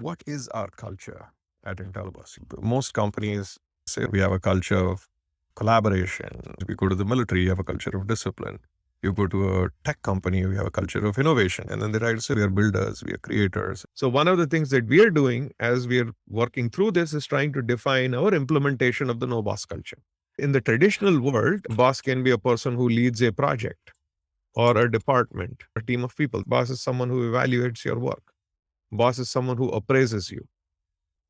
what is our culture at Intelbus? Most companies say we have a culture of collaboration. If you go to the military, you have a culture of discipline. You go to a tech company, we have a culture of innovation. And then they try to say we are builders, we are creators. So one of the things that we are doing as we are working through this is trying to define our implementation of the no boss culture. In the traditional world, boss can be a person who leads a project or a department, a team of people. Boss is someone who evaluates your work. Boss is someone who appraises you.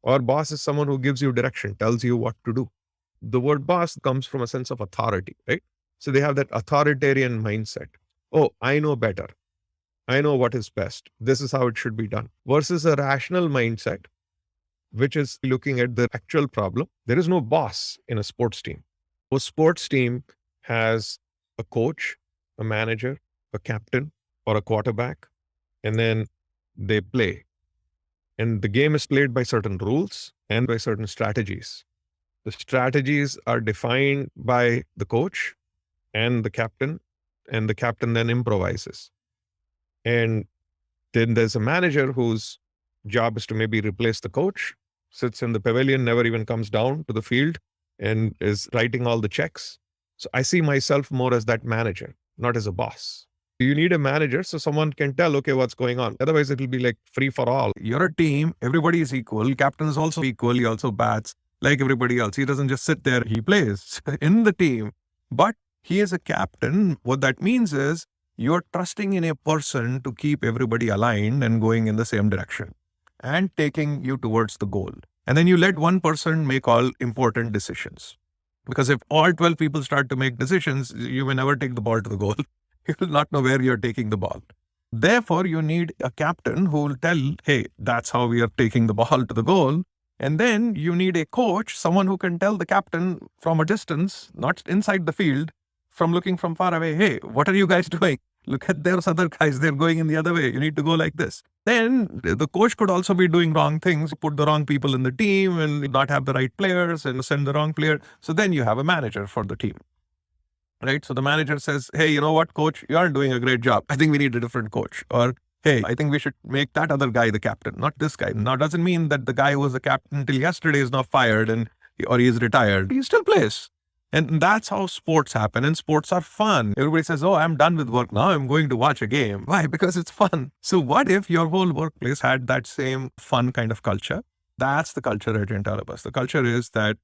Or boss is someone who gives you direction, tells you what to do. The word boss comes from a sense of authority, right? So they have that authoritarian mindset. Oh, I know better. I know what is best. This is how it should be done. Versus a rational mindset, which is looking at the actual problem. There is no boss in a sports team. A sports team has a coach, a manager, a captain, or a quarterback, and then they play. And the game is played by certain rules and by certain strategies. The strategies are defined by the coach and the captain then improvises. And then there's a manager whose job is to maybe replace the coach, sits in the pavilion, never even comes down to the field, and is writing all the checks. So I see myself more as that manager, not as a boss. You need a manager so someone can tell, okay, what's going on. Otherwise, it'll be like free for all. You're a team, everybody is equal. Captain is also equal. He also bats like everybody else. He doesn't just sit there, he plays in the team. But he is a captain. What that means is you're trusting in a person to keep everybody aligned and going in the same direction and taking you towards the goal. And then you let one person make all important decisions. Because if all 12 people start to make decisions, you may never take the ball to the goal. You will not know where you're taking the ball. Therefore, you need a captain who will tell, hey, that's how we are taking the ball to the goal. And then you need a coach, someone who can tell the captain from a distance, not inside the field, from looking from far away, hey, what are you guys doing? Look at those other guys, they're going in the other way. You need to go like this. Then the coach could also be doing wrong things, put the wrong people in the team and not have the right players and send the wrong player. So then you have a manager for the team. Right. So the manager says, hey, you know what, coach, you aren't doing a great job. I think we need a different coach. Or, hey, I think we should make that other guy the captain, not this guy. Now, doesn't mean that the guy who was the captain until yesterday is now fired or he is retired. He still plays. And that's how sports happen. And sports are fun. Everybody says, oh, I'm done with work now. I'm going to watch a game. Why? Because it's fun. So what if your whole workplace had that same fun kind of culture? That's the culture at Intelbus. The culture is that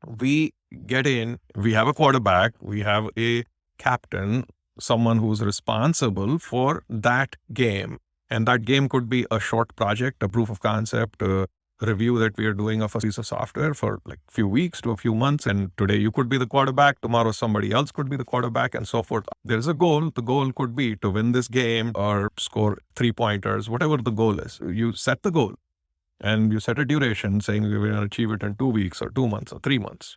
we get in, we have a quarterback, we have a captain, someone who's responsible for that game. And that game could be a short project, a proof of concept, a review that we are doing of a piece of software for like a few weeks to a few months. And today you could be the quarterback, tomorrow somebody else could be the quarterback, and so forth. There's a goal. The goal could be to win this game or score 3-pointers, whatever the goal is. You set the goal. And you set a duration saying we're going to achieve it in 2 weeks or 2 months or 3 months.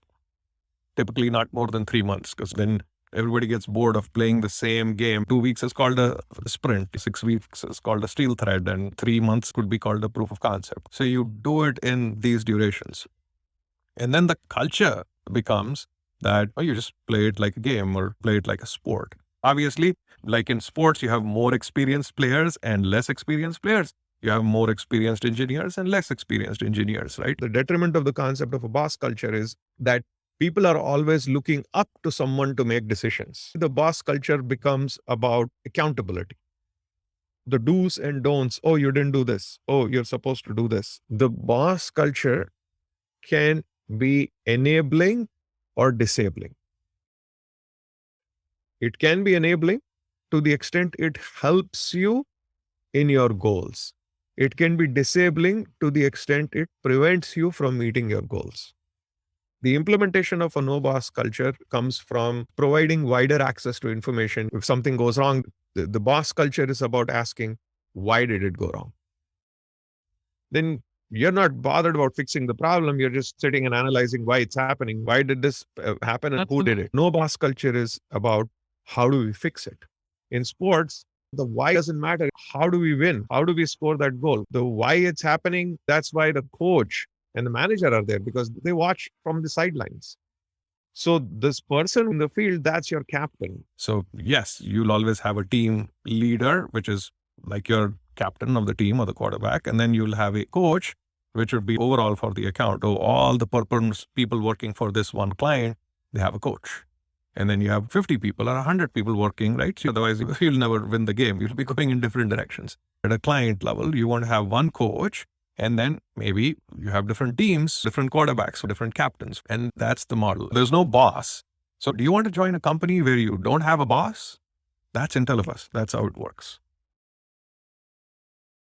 Typically not more than 3 months, because then everybody gets bored of playing the same game. 2 weeks is called a sprint. 6 weeks is called a steel thread, and 3 months could be called a proof of concept. So you do it in these durations. And then the culture becomes that you just play it like a game or play it like a sport. Obviously, like in sports, you have more experienced players and less experienced players. You have more experienced engineers and less experienced engineers, right? The detriment of the concept of a boss culture is that people are always looking up to someone to make decisions. The boss culture becomes about accountability. The do's and don'ts. Oh, you didn't do this. Oh, you're supposed to do this. The boss culture can be enabling or disabling. It can be enabling to the extent it helps you in your goals. It can be disabling to the extent it prevents you from meeting your goals. The implementation of a no boss culture comes from providing wider access to information. If something goes wrong, the boss culture is about asking, why did it go wrong? Then you're not bothered about fixing the problem. You're just sitting and analyzing why it's happening. Why did this happen and who did it? No boss culture is about how do we fix it. In sports, the why doesn't matter. How do we win? How do we score that goal? The why it's happening, that's why the coach and the manager are there, because they watch from the sidelines. So this person in the field, that's your captain. So yes, you'll always have a team leader, which is like your captain of the team or the quarterback. And then you'll have a coach, which would be overall for the account. Oh, all the people working for this one client, they have a coach. And then you have 50 people or 100 people working, right? So otherwise, you'll never win the game. You'll be going in different directions. At a client level, you want to have one coach, and then maybe you have different teams, different quarterbacks, different captains. And that's the model. There's no boss. So do you want to join a company where you don't have a boss? That's Intelivus. That's how it works.